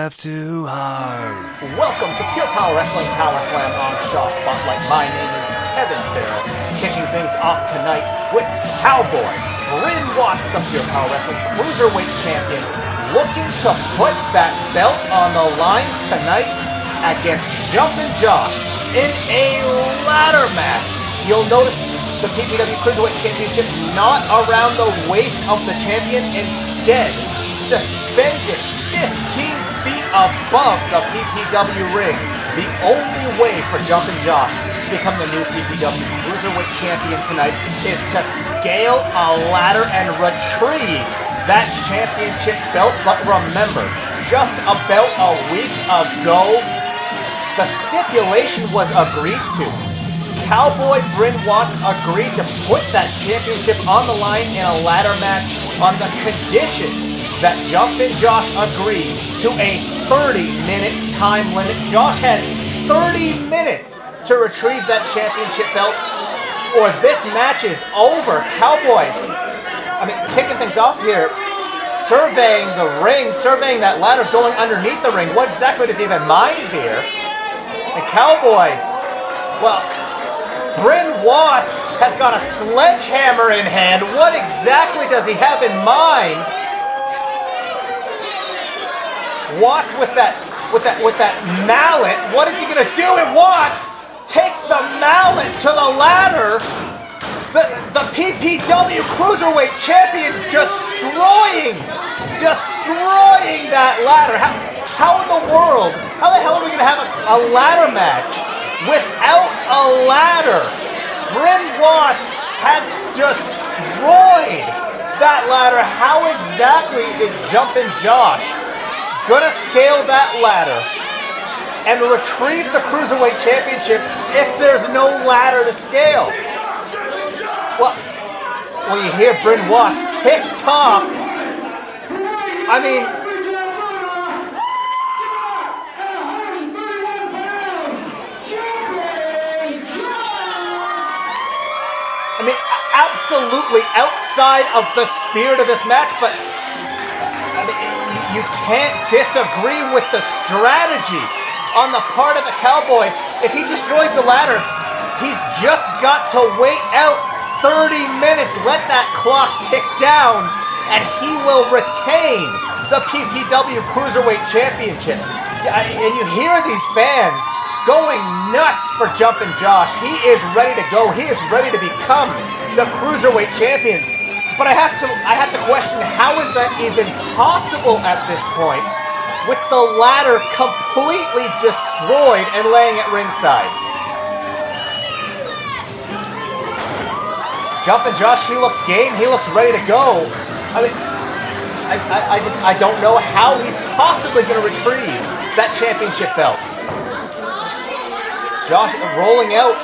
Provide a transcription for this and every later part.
laugh too hard. Welcome to Pure Power Wrestling PowerSlam on Shaw Spotlight. My name is Kevin Farrell, kicking things off tonight with Cowboy, Bryn Watts, the Pure Power Wrestling Cruiserweight Champion, looking to put that belt on the line tonight against Jimpin Josh in a ladder match. You'll notice the PPW Cruiserweight Championship not around the waist of the champion, instead suspended 15 feet above the PPW ring. The only way for Jimpin Josh to become the new PPW Cruiserweight Champion tonight is to scale a ladder and retrieve that championship belt. But remember, just about a week ago, the stipulation was agreed to. Cowboy Bryn Watts agreed to put that championship on the line in a ladder match on the condition that Jimpin Josh agreed to a 30-minute time limit. Josh has 30 minutes to retrieve that championship belt, or this match is over. Cowboy, kicking things off here, surveying the ring, surveying that ladder, going underneath the ring. What exactly does he have in mind here? And Cowboy, well, Bryn Watts has got a sledgehammer in hand. What exactly does he have in mind? Watts with that mallet. What is he gonna do? And Watts takes the mallet to the ladder. The PPW Cruiserweight Champion destroying that ladder. How in the world? How the hell are we gonna have a ladder match without a ladder? Bryn Watts has destroyed that ladder. How exactly is Jimpin Josh gonna scale that ladder and retrieve the Cruiserweight Championship if there's no ladder to scale? Well, you hear Bryn Watts tick-tock. Absolutely outside of the spirit of this match, but you can't disagree with the strategy on the part of the Cowboy. If he destroys the ladder, he's just got to wait out 30 minutes, let that clock tick down, and he will retain the PPW Cruiserweight Championship. And you hear these fans going nuts for Jimpin Josh. He is ready to go. He is ready to become the Cruiserweight Champion. But I have to question, how is that even possible at this point with the ladder completely destroyed and laying at ringside? Jimpin Josh, he looks game. He looks ready to go. I don't know how he's possibly going to retrieve that championship belt. Josh rolling out,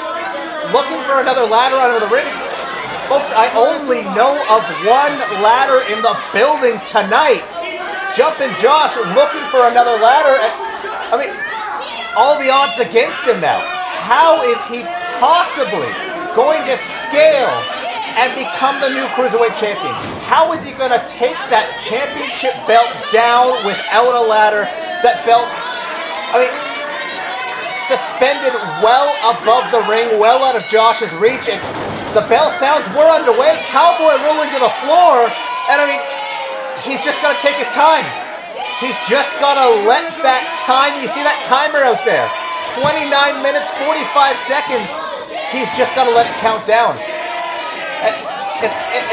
looking for another ladder under the ring. Folks, I only know of one ladder in the building tonight. Jimpin Josh looking for another ladder. All the odds against him now. How is he possibly going to scale and become the new Cruiserweight Champion? How is he going to take that championship belt down without a ladder? That belt, suspended well above the ring, well out of Josh's reach, and the bell sounds, we're underway. Cowboy rolling to the floor, and he's just got to take his time. He's just got to let that time, you see that timer out there, 29 minutes, 45 seconds. He's just got to let it count down.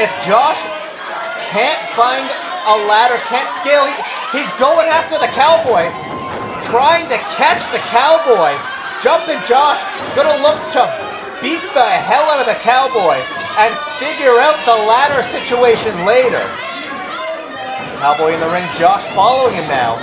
If Josh can't find a ladder, can't scale, he's going after the Cowboy, trying to catch the Cowboy. Jimpin Josh gonna look to beat the hell out of the Cowboy and figure out the ladder situation later. Cowboy in the ring, Josh following him now.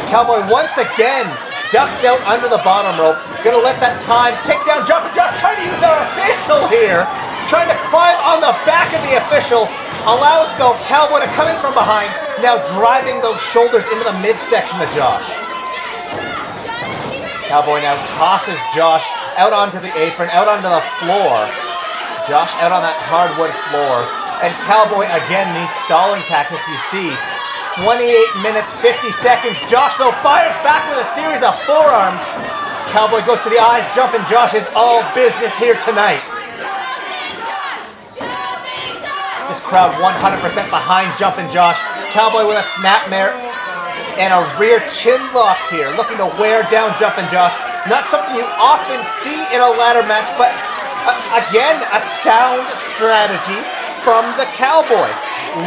Cowboy once again ducks out under the bottom rope, gonna let that time tick down. Jimpin Josh trying to use our official here, trying to climb on the back of the official, allows the Cowboy to come in from behind, now driving those shoulders into the midsection of Josh. Cowboy now tosses Josh out onto the apron, out onto the floor. Josh out on that hardwood floor. And Cowboy, again, these stalling tactics you see. 28 minutes, 50 seconds. Josh, though, fires back with a series of forearms. Cowboy goes to the eyes. Jimpin Josh is all business here tonight. This crowd 100% behind Jimpin Josh. Cowboy with a snapmare and a rear chin lock here, looking to wear down Jimpin Josh. Not something you often see in a ladder match, but again, a sound strategy from the Cowboy.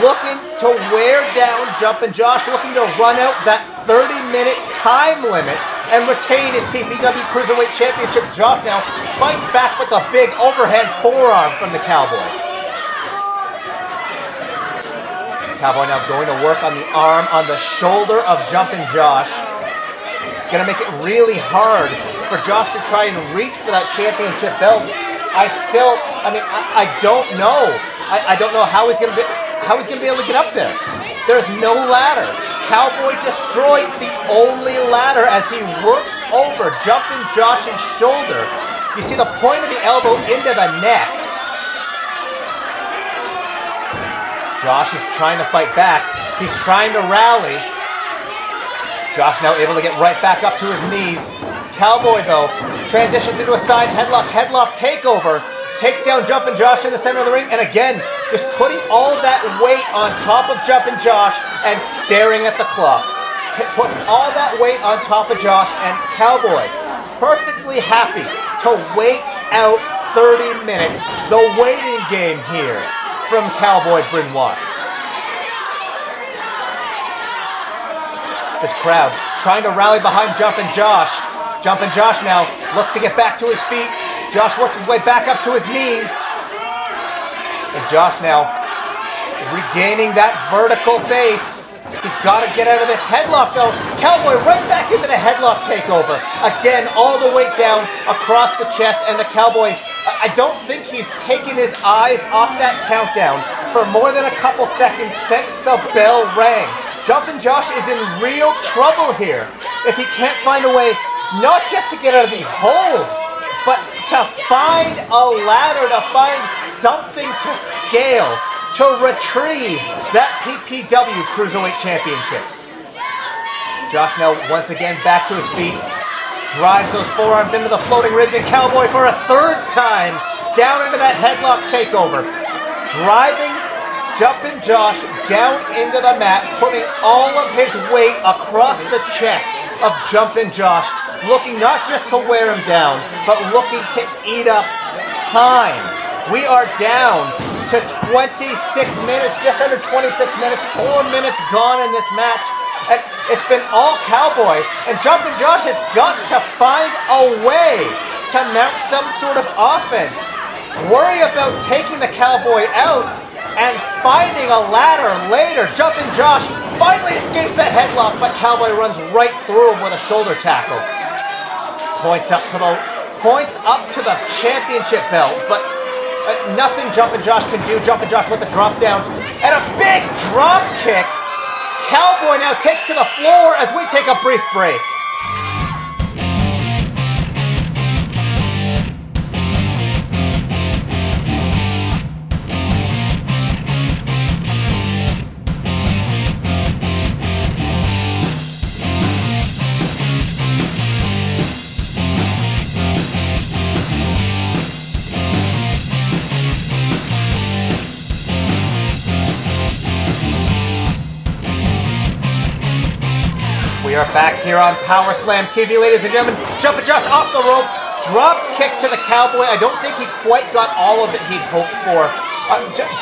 Looking to wear down Jimpin Josh, looking to run out that 30-minute time limit and retain his PPW Cruiserweight Championship. Josh now fighting back with a big overhead forearm from the Cowboy. Cowboy now going to work on the arm on the shoulder of Jimpin Josh. Gonna make it really hard for Josh to try and reach for that championship belt. I don't know. I don't know how he's gonna be able to get up there. There's no ladder. Cowboy destroyed the only ladder as he works over Jimpin Josh's shoulder. You see the point of the elbow into the neck. Josh is trying to fight back. He's trying to rally. Josh now able to get right back up to his knees. Cowboy, though, transitions into a side headlock takeover. Takes down Jimpin Josh in the center of the ring, and again, just putting all that weight on top of Jimpin Josh and staring at the clock. Putting all that weight on top of Josh, and Cowboy perfectly happy to wait out 30 minutes. The waiting game here from Cowboy Bryn Watts. This crowd trying to rally behind Jimpin Josh. Jimpin Josh now looks to get back to his feet. Josh works his way back up to his knees. And Josh now regaining that vertical base. He's got to get out of this headlock, though. Cowboy right back into the headlock takeover. Again, all the weight down across the chest. And the Cowboy, I don't think he's taken his eyes off that countdown for more than a couple seconds since the bell rang. Jimpin Josh is in real trouble here if he can't find a way not just to get out of these holes, but to find a ladder, to find something to scale, to retrieve that PPW Cruiserweight Championship. Josh now once again back to his feet, drives those forearms into the floating ribs, and Cowboy for a third time down into that headlock takeover. Driving Jimpin Josh down into the mat, putting all of his weight across the chest of Jimpin Josh, looking not just to wear him down, but looking to eat up time. We are down to 26 minutes, just under 26 minutes, 4 minutes gone in this match. And it's been all Cowboy, and Jimpin Josh has got to find a way to mount some sort of offense. Worry about taking the Cowboy out and finding a ladder later. Jimpin Josh finally escapes that headlock, but Cowboy runs right through him with a shoulder tackle. Points up to the championship belt, but nothing Jimpin Josh can do. Jimpin Josh with the drop down and a big drop kick. Cowboy now takes to the floor as we take a brief break. We are back here on PowerSlam TV, ladies and gentlemen. Jimpin Josh off the ropes, drop kick to the Cowboy. I don't think he quite got all of it he'd hoped for.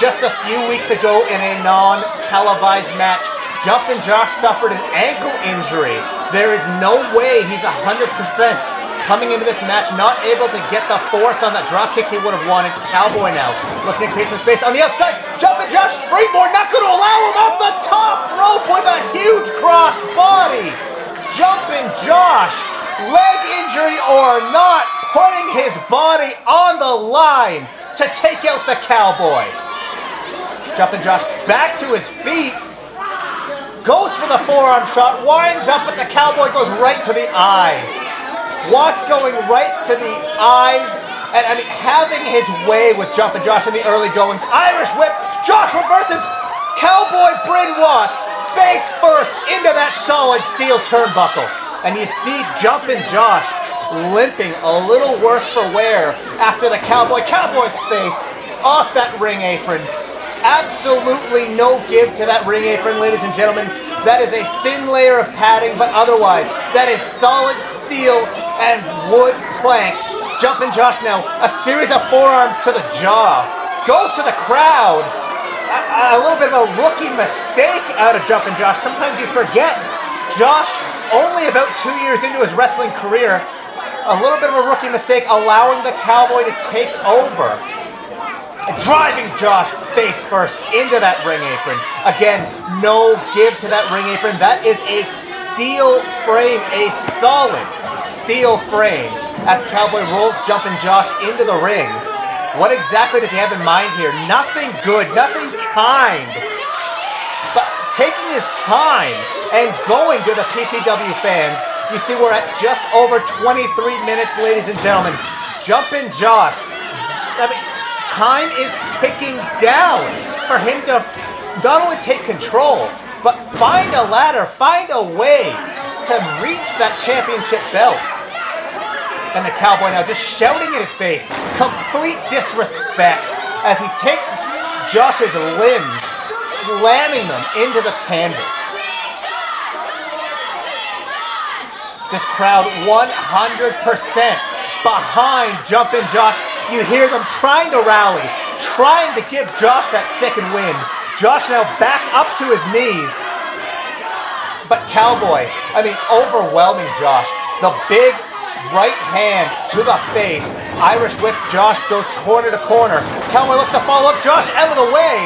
Just a few weeks ago in a non-televised match, Jimpin Josh suffered an ankle injury. There is no way he's 100% coming into this match, not able to get the force on that drop kick he would have wanted. Cowboy now looking to create some space on the outside. Jimpin Josh, springboard, not going to allow him off the top rope with a huge cross body. Jimpin Josh, leg injury or not, putting his body on the line to take out the Cowboy. Jimpin Josh back to his feet, goes for the forearm shot, winds up, but the Cowboy goes right to the eyes. Watts going right to the eyes, and having his way with Jimpin Josh in the early goings. Irish whip, Josh reverses, Cowboy Bryn Watts face first into that solid steel turnbuckle. And you see Jimpin Josh limping a little worse for wear after the Cowboy's face off that ring apron. Absolutely no give to that ring apron, ladies and gentlemen. That is a thin layer of padding, but otherwise, that is solid steel and wood planks. Jimpin Josh now, a series of forearms to the jaw. Goes to the crowd. A little bit of a rookie mistake out of Jimpin Josh. Sometimes you forget. Josh, only about 2 years into his wrestling career, a little bit of a rookie mistake, allowing the Cowboy to take over. Driving Josh face first into that ring apron. Again, no give to that ring apron. That is a steel frame, a solid steel frame. As Cowboy rolls Jimpin Josh into the ring. What exactly does he have in mind here? Nothing good, nothing kind. But taking his time and going to the PPW fans, you see we're at just over 23 minutes, ladies and gentlemen. Jimpin Josh, time is ticking down for him to not only take control, but find a ladder, find a way to reach that championship belt. And the Cowboy now just shouting in his face, complete disrespect as he takes Josh's limbs, slamming them into the canvas. This crowd 100% behind Jimpin Josh. You hear them trying to rally, trying to give Josh that second wind. Josh now back up to his knees. But Cowboy, overwhelming Josh. The big right hand to the face. Irish whip. Josh goes corner to corner. Cowboy looks to follow up. Josh out of the way.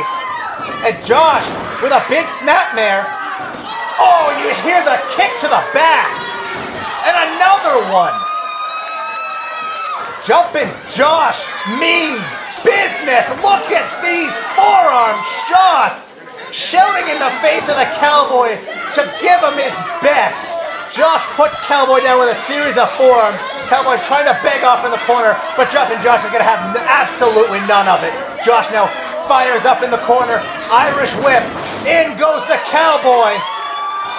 And Josh with a big snapmare. Oh, you hear the kick to the back. And another one. Jimpin Josh means business. Look at these forearm shots. Shouting in the face of the Cowboy to give him his best. Josh puts Cowboy down with a series of forearms. Cowboy trying to beg off in the corner, but Jimpin Josh is going to have absolutely none of it. Josh now fires up in the corner. Irish whip. In goes the Cowboy.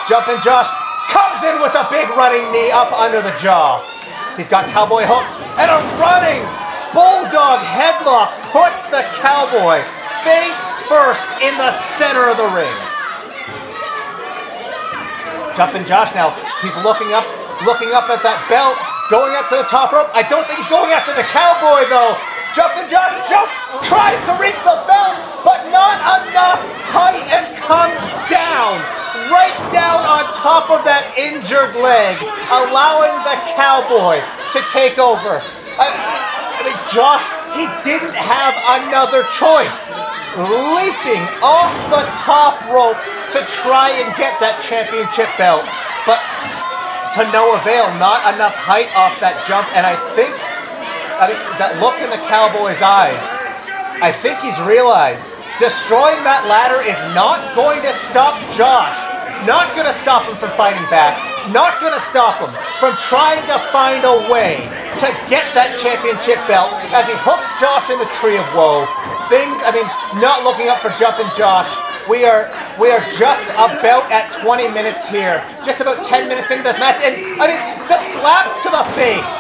Jimpin Josh comes in with a big running knee up under the jaw. He's got Cowboy hooked. And a running bulldog headlock puts the Cowboy face first in the center of the ring. Jimpin Josh now, he's looking up at that belt, going up to the top rope. I don't think he's going after the Cowboy though. Jimpin Josh jumps, tries to reach the belt, but not enough height, and comes down, right down on top of that injured leg, allowing the Cowboy to take over. Josh, he didn't have another choice. Leaping off the top rope to try and get that championship belt, but to no avail. Not enough height off that jump, and I think that look in the Cowboy's eyes, I think he's realized destroying that ladder is not going to stop Josh, not going to stop him from fighting back, not going to stop him from trying to find a way to get that championship belt as he hooks Josh in the Tree of Woe. Things, not looking up for Jimpin Josh. We are just about at 20 minutes here. Just about 10 minutes into this match. And, the slaps to the face.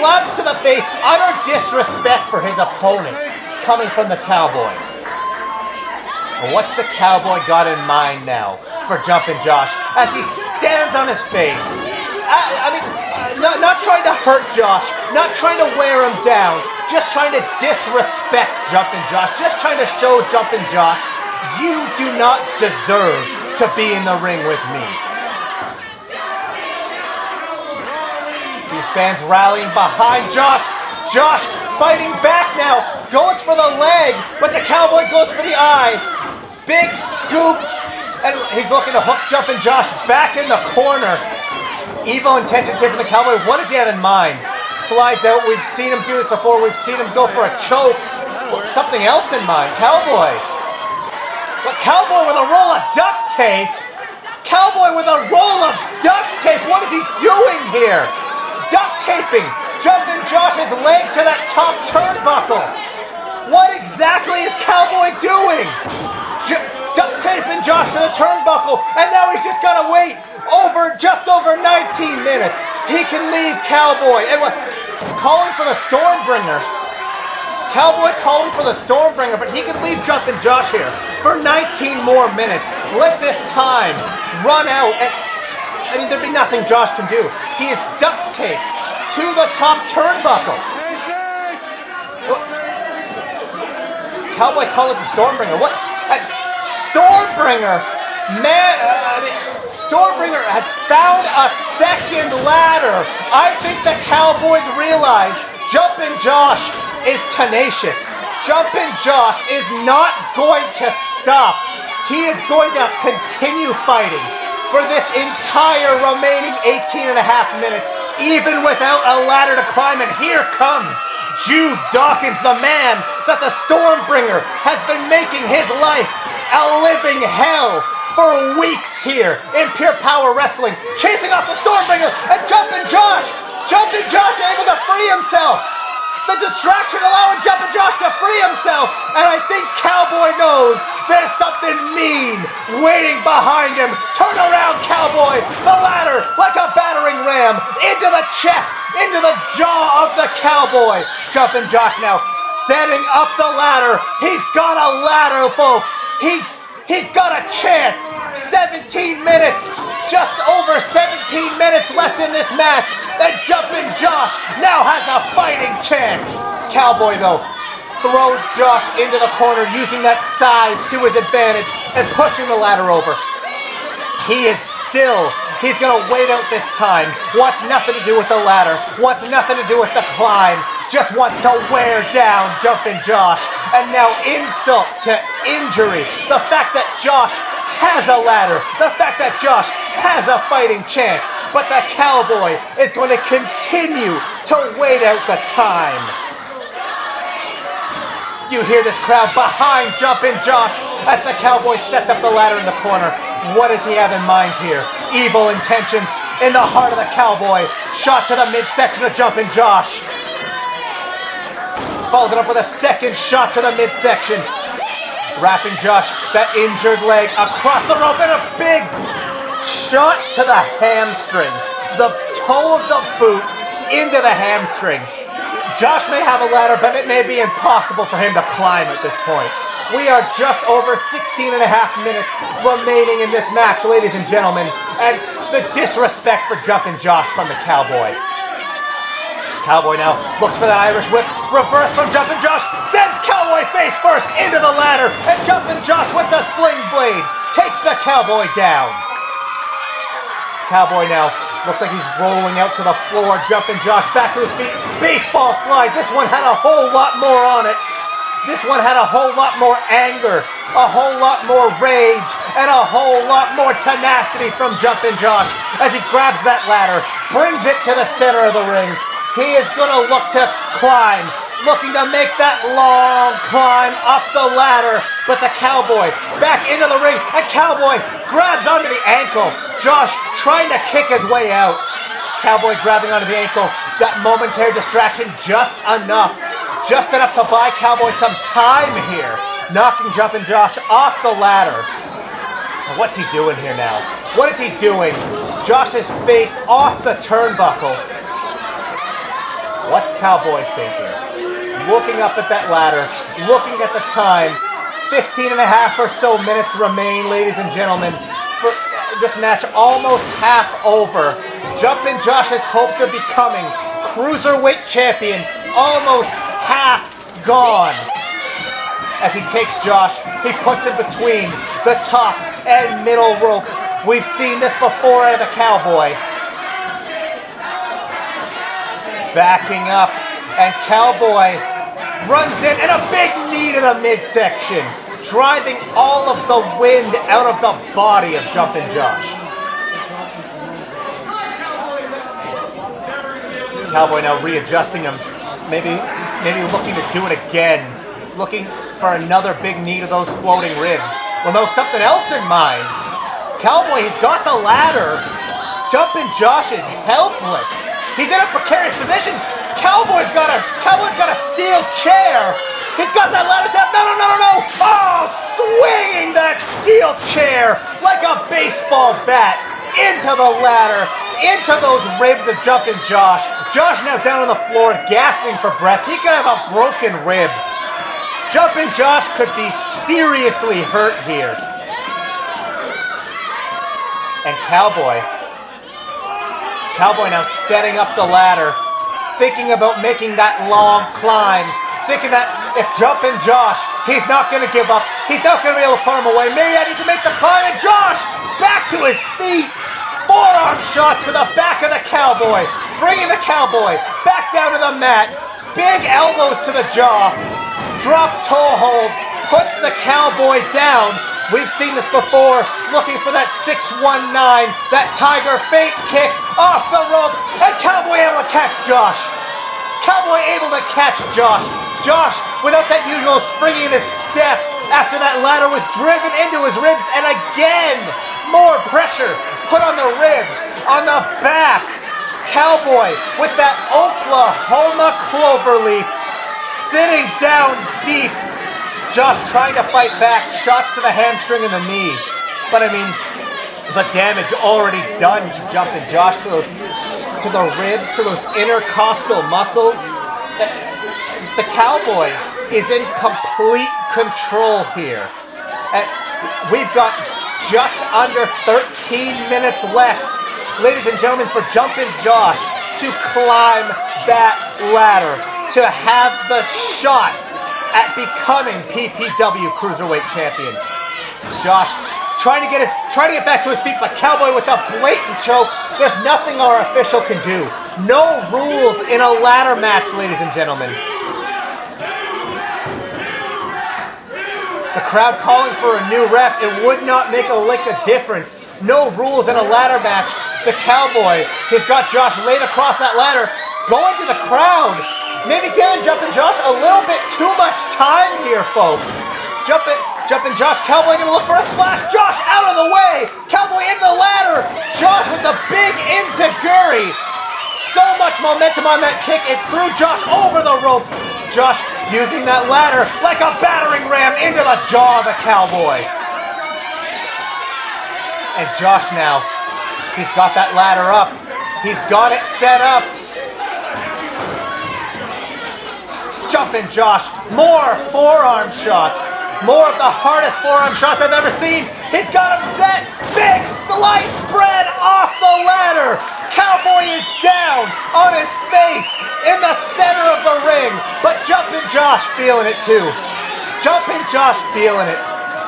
Utter disrespect for his opponent coming from the Cowboy. What's the Cowboy got in mind now for Jimpin Josh as he stands on his face? Not trying to hurt Josh, not trying to wear him down, just trying to disrespect Jimpin Josh, just trying to show Jimpin Josh, you do not deserve to be in the ring with me. These fans rallying behind Josh. Josh fighting back now, goes for the leg, but the Cowboy goes for the eye. Big scoop, and he's looking to hook Jimpin Josh back in the corner. Evil intentions here from the Cowboy. What does he have in mind? Slides out. We've seen him do this before. We've seen him go for a choke. Something else in mind. Cowboy. But Cowboy with a roll of duct tape. Cowboy with a roll of duct tape. What is he doing here? Duct taping Jimpin Josh's leg to that top turnbuckle. What exactly is Cowboy doing? duct taping Josh to the turnbuckle, and now he's just gotta wait just over 19 minutes. He can leave Cowboy, and calling for the Stormbringer. Cowboy calling for the Stormbringer, but he can leave Jumpin' Josh here for 19 more minutes. Let this time run out, and I mean, there'd be nothing Josh can do. He is duct taped to the top turnbuckle. Cowboy called it the Stormbringer. What? Stormbringer? Man, Stormbringer has found a second ladder. I think the Cowboys realize Jumpin' Josh is tenacious. Jumpin' Josh is not going to stop. He is going to continue fighting for this entire remaining 18 and a half minutes, even without a ladder to climb. And here comes Jude Dawkins, the man that the Stormbringer has been making his life a living hell for weeks here in Pure Power Wrestling, chasing off the Stormbringer, and Jumpin' Josh able to free himself. The distraction allowing Jumpin' Josh to free himself, and I think Cowboy knows there's something mean waiting behind him. Turn around, Cowboy! The ladder, like a battering ram, into the chest, into the jaw of the Cowboy. Jumpin' Josh now setting up the ladder. He's got a ladder, folks. He's got a chance. 17 minutes, just over 17 minutes left in this match, and Jumpin' Josh now has a fighting chance. Cowboy, though, throws Josh into the corner, using that size to his advantage and pushing the ladder over. He's going to wait out this time. Wants nothing to do with the ladder. Wants nothing to do with the climb. Just wants to wear down Jumpin' Josh. And now insult to injury. The fact that Josh has a ladder. The fact that Josh has a fighting chance. But the Cowboy is going to continue to wait out the time. You hear this crowd behind Jumpin' Josh as the Cowboy sets up the ladder in the corner. What does he have in mind here? Evil intentions in the heart of the Cowboy. Shot to the midsection of Jumpin' Josh. Follows it up with a second shot to the midsection. Wrapping Josh, that injured leg, across the rope, and a big shot to the hamstring. The toe of the boot into the hamstring. Josh may have a ladder, but it may be impossible for him to climb at this point. We are just over 16 and a half minutes remaining in this match, ladies and gentlemen, and the disrespect for Jumpin' Josh from the Cowboy. Cowboy now looks for that Irish whip. Reverse from Jumpin' Josh. Sends Cowboy face first into the ladder, and Jumpin' Josh with the sling blade takes the Cowboy down. Cowboy now looks like he's rolling out to the floor. Jumpin' Josh back to his feet. Baseball slide. This one had a whole lot more on it. This one had a whole lot more anger, a whole lot more rage, and a whole lot more tenacity from Jumpin' Josh as he grabs that ladder, brings it to the center of the ring. He is going to look to climb, looking to make that long climb up the ladder, but the Cowboy back into the ring, and Cowboy grabs onto the ankle. Josh trying to kick his way out. Cowboy grabbing onto the ankle, that momentary distraction, just enough to buy Cowboy some time here, knocking Jumpin' Josh off the ladder. What's he doing here now? What is he doing? Josh's face off the turnbuckle. What's Cowboy thinking? Looking up at that ladder, looking at the time. 15 and a half or so minutes remain, ladies and gentlemen, for this match almost half over. Jumpin' Josh's hopes of becoming Cruiserweight Champion almost half gone. As he takes Josh, he puts him between the top and middle ropes. We've seen this before out of the Cowboy. Backing up, and Cowboy runs in, and a big knee to the midsection, driving all of the wind out of the body of Jumpin' Josh. Cowboy now readjusting him, maybe looking to do it again, looking for another big knee to those floating ribs. Well, no, something else in mind. Cowboy, he's got the ladder. Jumpin' Josh is helpless. He's in a precarious position. Cowboy's got a steel chair He's got that ladder step. No, no, no, no, no. Oh, swinging that steel chair like a baseball bat into the ladder, into those ribs of Jimpin Josh. Josh now down on the floor, gasping for breath. He could have a broken rib. Jimpin Josh could be seriously hurt here. And Cowboy now setting up the ladder, thinking about making that long climb, thinking that if Jimpin Josh, he's not going to give up, he's not going to be able to put him away. Maybe I need to make the climb, and Josh back to his feet. Forearm shots to the back of the Cowboy, bringing the Cowboy back down to the mat. Big elbows to the jaw, drop toe hold, puts the Cowboy down. We've seen this before, looking for that 619, that Tiger Fate kick off the ropes, and Cowboy able to catch Josh. Cowboy able to catch Josh. Josh, without that usual springing his step, after that ladder was driven into his ribs, and again, more pressure put on the ribs, on the back. Cowboy with that Oklahoma cloverleaf, sitting down deep. Josh trying to fight back, shots to the hamstring and the knee. But I mean, the damage already done to Jimpin Josh, to the ribs, to those intercostal muscles. The Cowboy is in complete control here. And we've got just under 13 minutes left, ladies and gentlemen, for Jimpin Josh to climb that ladder, to have the shot at becoming PPW Cruiserweight Champion. Josh trying to get back to his feet, but Cowboy with a blatant choke. There's nothing our official can do. No rules in a ladder match, ladies and gentlemen. The crowd calling for a new ref. It would not make a lick of difference. No rules in a ladder match. The Cowboy has got Josh laid across that ladder, going to the crowd. Maybe giving Jimpin Josh a little bit too much time here, folks. Jimpin Josh, Cowboy gonna look for a splash. Josh out of the way. Cowboy into the ladder. Josh with the big enziguri. So much momentum on that kick. It threw Josh over the ropes. Josh using that ladder like a battering ram into the jaw of the Cowboy. And Josh now, he's got that ladder up. He's got it set up. Jimpin Josh, more forearm shots. More of the hardest forearm shots I've ever seen. He's got him set. Big sliced bread off the ladder. Cowboy is down on his face in the center of the ring. But Jimpin Josh feeling it too. Jimpin Josh feeling it.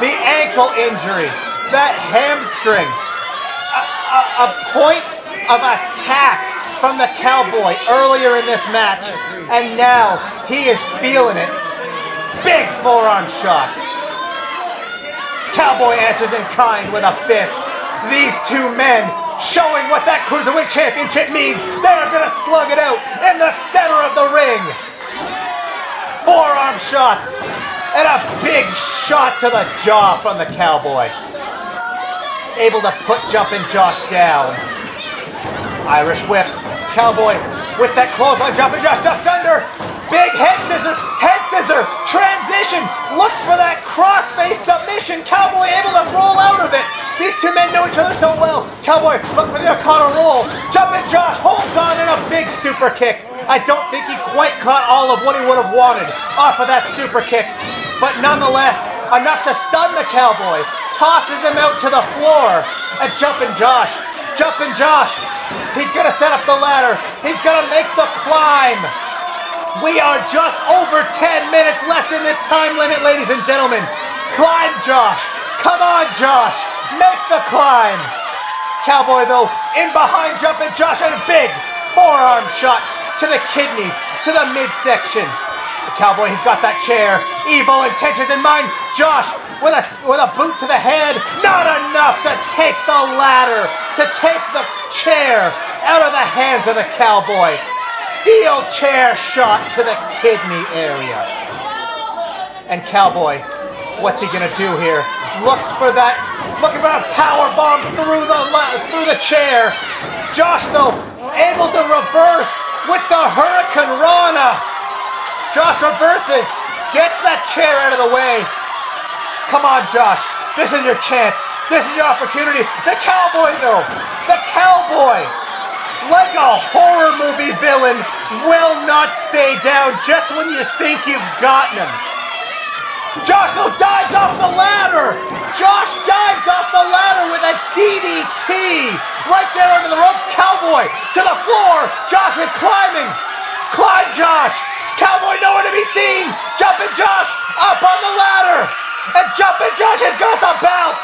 The ankle injury, that hamstring, a point of attack from the Cowboy earlier in this match, and now he is feeling it. Big forearm shot. Cowboy answers in kind with a fist. These two men showing what that Cruiserweight Championship means. They're gonna slug it out in the center of the ring. Forearm shots and a big shot to the jaw from the Cowboy. Able to put Jimpin Josh down. Irish whip. Cowboy with that clothesline. Jimpin Josh ducks under. Big head scissors. Head scissor. Transition. Looks for that crossface submission. Cowboy able to roll out of it. These two men know each other so well. Cowboy look for the O'Connor roll. Jimpin Josh holds on in a big super kick. I don't think he quite caught all of what he would have wanted off of that super kick. But nonetheless, enough to stun the Cowboy. Tosses him out to the floor. And Jimpin Josh. He's going to set up the ladder. He's going to make the climb. We are just over 10 minutes left in this time limit, ladies and gentlemen. Climb, Josh. Come on, Josh. Make the climb. Cowboy, though, in behind Jimpin Josh, and a big forearm shot to the kidneys, to the midsection. The Cowboy, he's got that chair. Evil intentions in mind. Josh with a boot to the head. Not enough to take the ladder, to take the chair out of the hands of the Cowboy. Steel chair shot to the kidney area. And Cowboy, what's he gonna do here? Looks for that, looking for a power bomb through the chair. Josh, though, able to reverse with the Hurricane Rana. Josh reverses, Gets that chair out of the way. Come on, Josh. This is your chance. This is your opportunity. The Cowboy, though. The Cowboy, like a horror movie villain, will not stay down just when you think you've gotten him. Josh dives off the ladder. Josh dives off the ladder with a DDT. Right there under the ropes. Cowboy to the floor. Josh is climbing. Climb, Josh. Cowboy nowhere to be seen. Jimpin Josh up on the ladder. And Jimpin Josh has got the belt.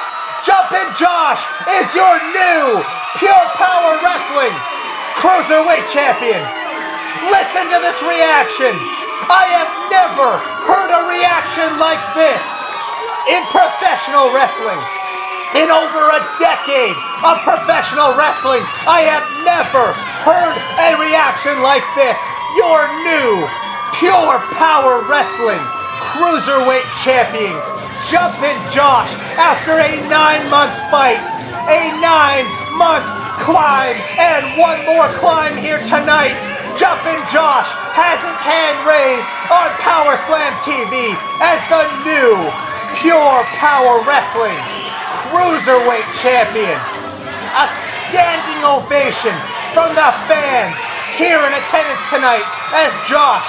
Jimpin Josh is your new Pure Power Wrestling Cruiserweight Champion. Listen to this reaction. I have never heard a reaction like this in professional wrestling. In over a decade of professional wrestling, I have never heard a reaction like this. Your new Pure Power Wrestling Cruiserweight Champion, Jimpin Josh, after a 9-month fight, a 9-month climb, and one more climb here tonight. Jimpin Josh has his hand raised on PowerSlam TV as the new Pure Power Wrestling Cruiserweight Champion. A standing ovation from the fans here in attendance tonight as Josh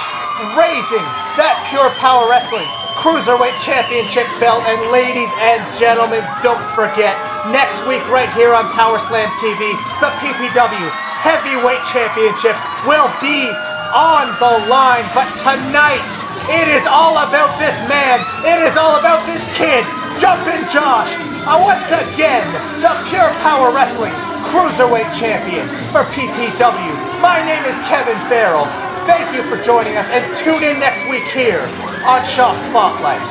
raising that Pure Power Wrestling Cruiserweight Championship belt. And ladies and gentlemen, don't forget, next week right here on PowerSlam TV, the PPW Heavyweight Championship will be on the line. But tonight, it is all about this man. It is all about this kid, Jimpin Josh. Once again, the Pure Power Wrestling Cruiserweight Champion for PPW. My name is Kevin Farrell. Thank you for joining us, and tune in next week here on Shaw Spotlight.